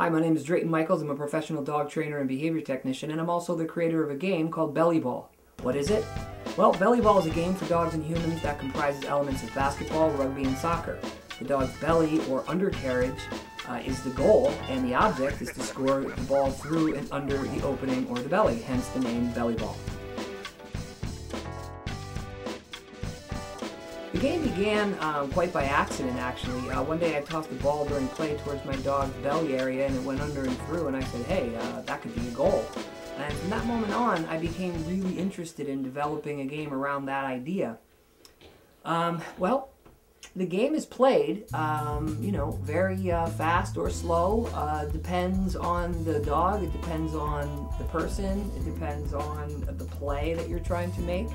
Hi, my name is Drayton Michaels. I'm a professional dog trainer and behavior technician, and I'm also the creator of a game called Belly Ball. What is it? Well, Belly Ball is a game for dogs and humans that comprises elements of basketball, rugby, and soccer. The dog's belly or undercarriage is the goal, and the object is to score the ball through and under the opening or the belly, hence the name Belly Ball. The game began quite by accident, actually. One day I tossed a ball during play towards my dog's belly area and it went under and through, and I said, hey, that could be a goal. And from that moment on, I became really interested in developing a game around that idea. Well, the game is played, very fast or slow. Depends on the dog, it depends on the person, it depends on the play that you're trying to make.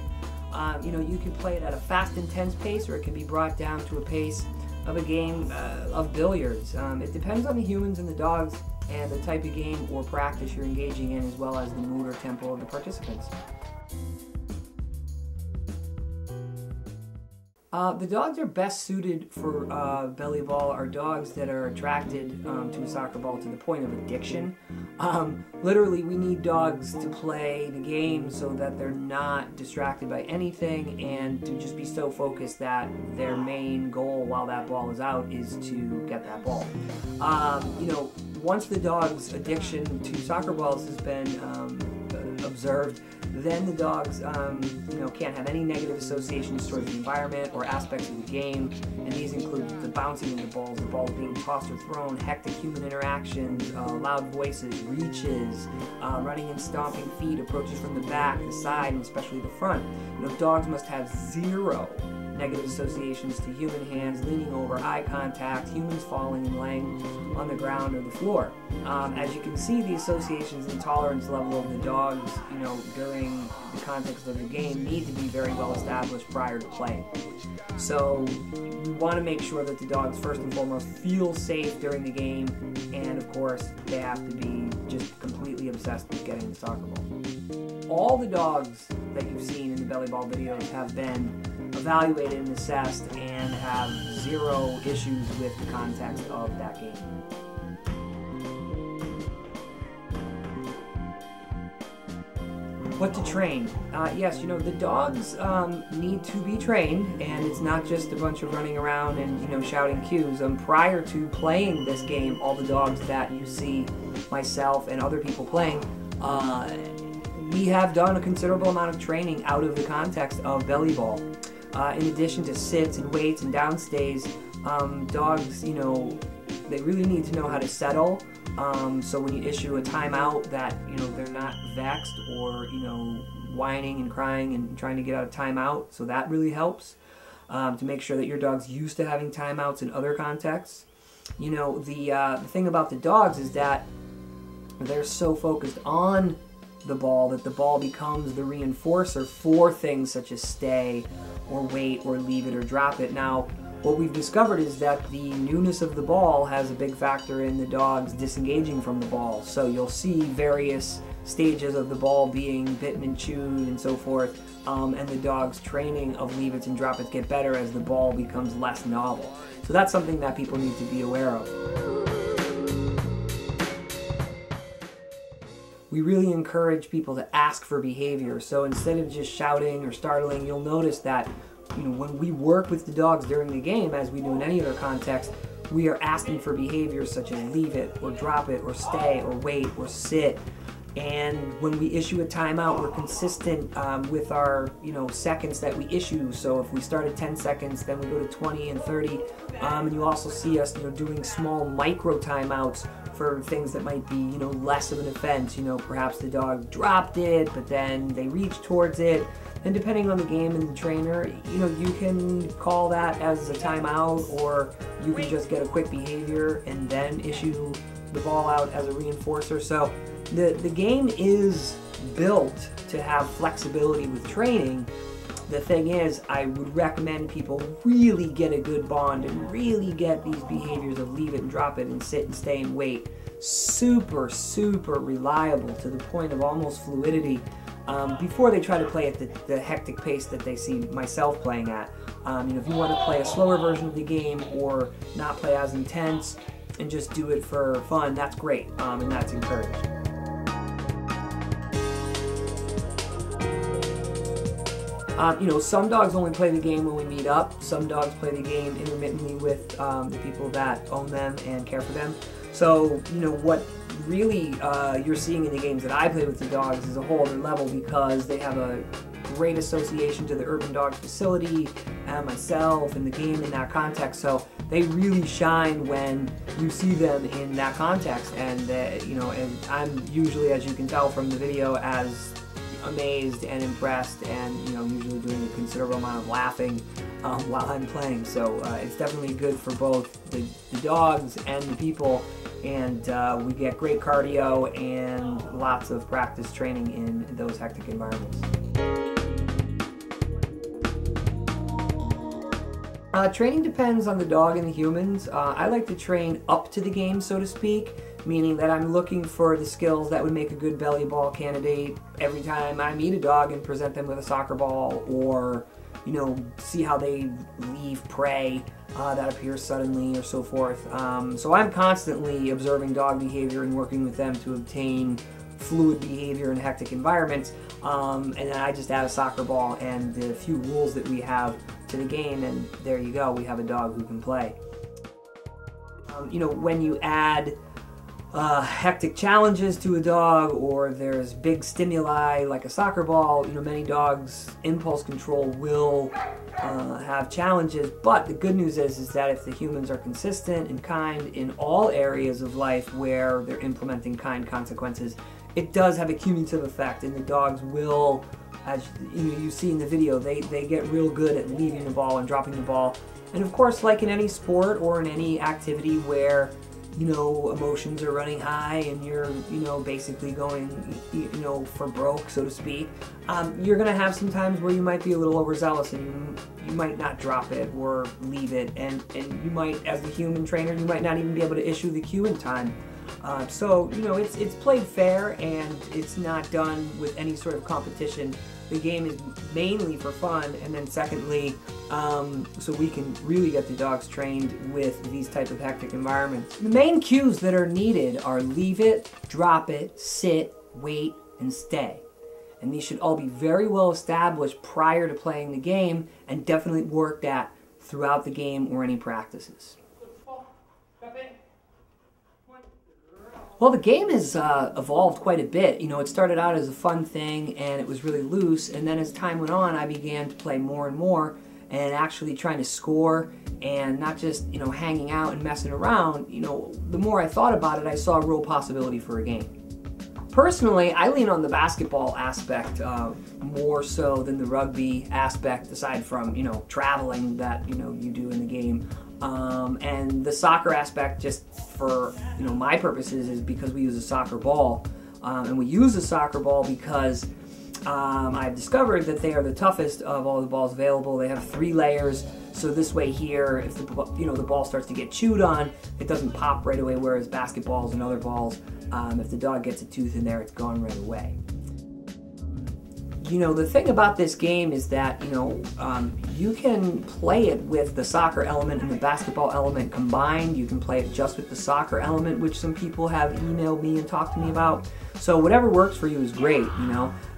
You can play it at a fast, intense pace, or it can be brought down to a pace of a game of billiards. It depends on the humans and the dogs and the type of game or practice you're engaging in, as well as the mood or tempo of the participants. The dogs are best suited for belly ball are dogs that are attracted to a soccer ball to the point of addiction. Literally, we need dogs to play the game so that they're not distracted by anything and to just be so focused that their main goal while that ball is out is to get that ball. Once the dog's addiction to soccer balls has been observed, then the dogs can't have any negative associations towards the environment or aspects of the game, and these include the bouncing of the balls being tossed or thrown, hectic human interactions, loud voices, reaches, running and stomping feet, approaches from the back, the side, and especially the front. Dogs must have zero negative associations to human hands, leaning over, eye contact, humans falling and laying on the ground or the floor. As you can see, the associations and tolerance level of the dogs, during the context of the game need to be very well established prior to play. So we want to make sure that the dogs first and foremost feel safe during the game, and of course they have to be just completely obsessed with getting the soccer ball. All the dogs that you've seen in the belly ball videos have been evaluated and assessed and have zero issues with the context of that game. What to train? Yes, the dogs need to be trained, and it's not just a bunch of running around and shouting cues. Prior to playing this game, all the dogs that you see myself and other people playing, we have done a considerable amount of training out of the context of belly ball. In addition to sits and waits and downstays, dogs, they really need to know how to settle. So when you issue a timeout that, they're not vexed or, whining and crying and trying to get out of timeout. So that really helps to make sure that your dog's used to having timeouts in other contexts. The thing about the dogs is that they're so focused on the ball that the ball becomes the reinforcer for things such as stay or wait or leave it or drop it. Now, what we've discovered is that the newness of the ball has a big factor in the dogs disengaging from the ball. So you'll see various stages of the ball being bitten and chewed and so forth, and the dog's training of leave it and drop it get better as the ball becomes less novel. So that's something that people need to be aware of. We really encourage people to ask for behavior. So instead of just shouting or startling, you'll notice that when we work with the dogs during the game, as we do in any other context, we are asking for behaviors such as leave it or drop it or stay or wait or sit. And when we issue a timeout, we're consistent with our seconds that we issue. So if we start at 10 seconds, then we go to 20 and 30. And you also see us doing small micro timeouts for things that might be less of an offense. Perhaps the dog dropped it, but then they reached towards it. And depending on the game and the trainer, you can call that as a timeout, or you can just get a quick behavior and then issue the ball out as a reinforcer. So the game is built to have flexibility with training. The thing is, I would recommend people really get a good bond and really get these behaviors of leave it and drop it and sit and stay and wait super, super reliable to the point of almost fluidity before they try to play at the hectic pace that they see myself playing at. If you want to play a slower version of the game or not play as intense, and just do it for fun, that's great, and that's encouraged. Some dogs only play the game when we meet up. Some dogs play the game intermittently with the people that own them and care for them. So, what really you're seeing in the games that I play with the dogs is a whole other level, because they have a great association to the Urban Dog Facility and myself and the game in that context. So they really shine when you see them in that context. And and I'm usually, as you can tell from the video, as amazed and impressed, and usually doing a considerable amount of laughing while I'm playing. So it's definitely good for both the dogs and the people, and we get great cardio and lots of practice training in those hectic environments. Training depends on the dog and the humans. I like to train up to the game, so to speak, meaning that I'm looking for the skills that would make a good belly ball candidate every time I meet a dog and present them with a soccer ball, or see how they leave prey that appears suddenly, or so forth. So I'm constantly observing dog behavior and working with them to obtain fluid behavior in hectic environments, and then I just add a soccer ball and the few rules that we have to the game, and there you go, we have a dog who can play. When you add hectic challenges to a dog, or there's big stimuli like a soccer ball, many dogs' impulse control will have challenges, but the good news is that if the humans are consistent and kind in all areas of life where they're implementing kind consequences, it does have a cumulative effect, and the dogs will, as you see in the video, they get real good at leaving the ball and dropping the ball. And of course, like in any sport or in any activity where emotions are running high and you're basically going for broke, so to speak, you're gonna have some times where you might be a little overzealous, and you might not drop it or leave it, and you might, as the human trainer, you might not even be able to issue the cue in time. So it's played fair, and it's not done with any sort of competition. The game is mainly for fun, and then secondly, so we can really get the dogs trained with these type of hectic environments. The main cues that are needed are leave it, drop it, sit, wait, and stay. And these should all be very well established prior to playing the game, and definitely worked at throughout the game or any practices. Well, the game has evolved quite a bit. It started out as a fun thing, and it was really loose, and then as time went on, I began to play more and more, and actually trying to score, and not just, hanging out and messing around. The more I thought about it, I saw a real possibility for a game. Personally, I lean on the basketball aspect more so than the rugby aspect, aside from, traveling that, you do in the game. And the soccer aspect, just for my purposes, is because we use a soccer ball, and we use a soccer ball because I've discovered that they are the toughest of all the balls available. They have 3 layers, so this way here, if the ball starts to get chewed on, it doesn't pop right away. Whereas basketballs and other balls, if the dog gets a tooth in there, it's gone right away. The thing about this game is that, you can play it with the soccer element and the basketball element combined. You can play it just with the soccer element, which some people have emailed me and talked to me about. So whatever works for you is great,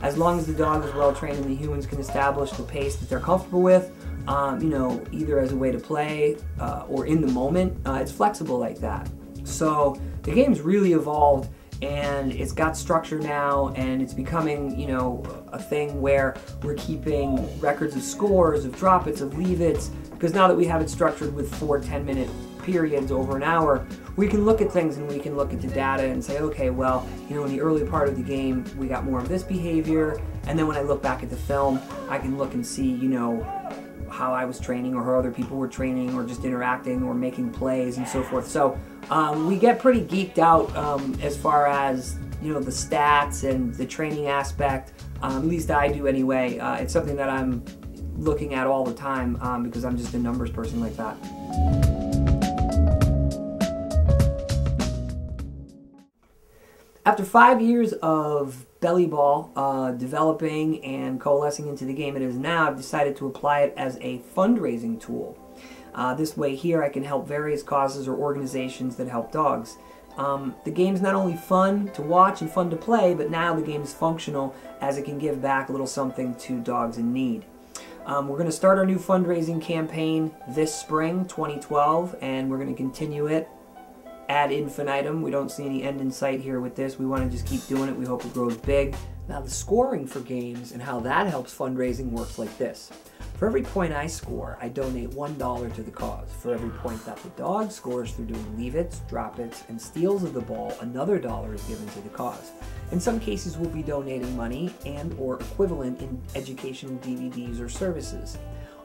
as long as the dog is well trained and the humans can establish the pace that they're comfortable with, either as a way to play or in the moment. It's flexible like that. So the game's really evolved, and it's got structure now, and it's becoming, a thing where we're keeping records of scores, of drop-its, of leave-its, because now that we have it structured with 4 10-minute periods over an hour, we can look at things and we can look at the data and say, okay, well, in the early part of the game, we got more of this behavior, and then when I look back at the film, I can look and see, how I was training, or how other people were training, or just interacting, or making plays, and so forth. So we get pretty geeked out as far as the stats and the training aspect. At least I do anyway. It's something that I'm looking at all the time because I'm just a numbers person like that. After 5 years of belly ball developing and coalescing into the game it is now, I've decided to apply it as a fundraising tool. This way here I can help various causes or organizations that help dogs. The game's not only fun to watch and fun to play, but now the game is functional as it can give back a little something to dogs in need. We're going to start our new fundraising campaign this spring, 2012, and we're going to continue it ad infinitum. We don't see any end in sight here with this. We want to just keep doing it. We hope it grows big. Now the scoring for games and how that helps fundraising works like this. For every point I score, I donate $1 to the cause. For every point that the dog scores through doing leave-its, drop-its, and steals of the ball, another $1 is given to the cause. In some cases, we'll be donating money and or equivalent in educational DVDs or services.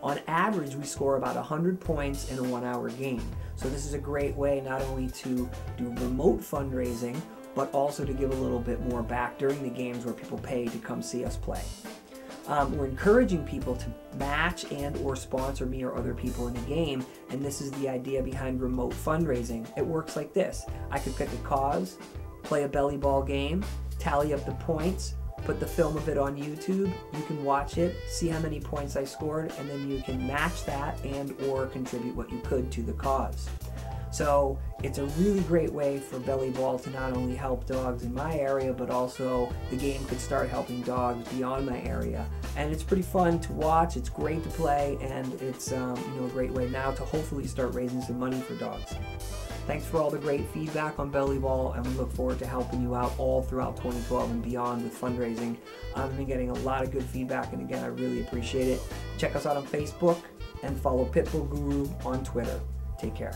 On average, we score about 100 points in a 1-hour game. So this is a great way not only to do remote fundraising, but also to give a little bit more back during the games where people pay to come see us play. We're encouraging people to match and or sponsor me or other people in the game, and this is the idea behind remote fundraising. It works like this. I could pick a cause, play a belly ball game, tally up the points, put the film of it on YouTube, you can watch it, see how many points I scored, and then you can match that and or contribute what you could to the cause. So it's a really great way for belly ball to not only help dogs in my area, but also the game could start helping dogs beyond my area. And it's pretty fun to watch, it's great to play, and it's a great way now to hopefully start raising some money for dogs. Thanks for all the great feedback on belly ball, and we look forward to helping you out all throughout 2012 and beyond with fundraising. I've been getting a lot of good feedback, and again, I really appreciate it. Check us out on Facebook and follow Pitbull Guru on Twitter. Take care.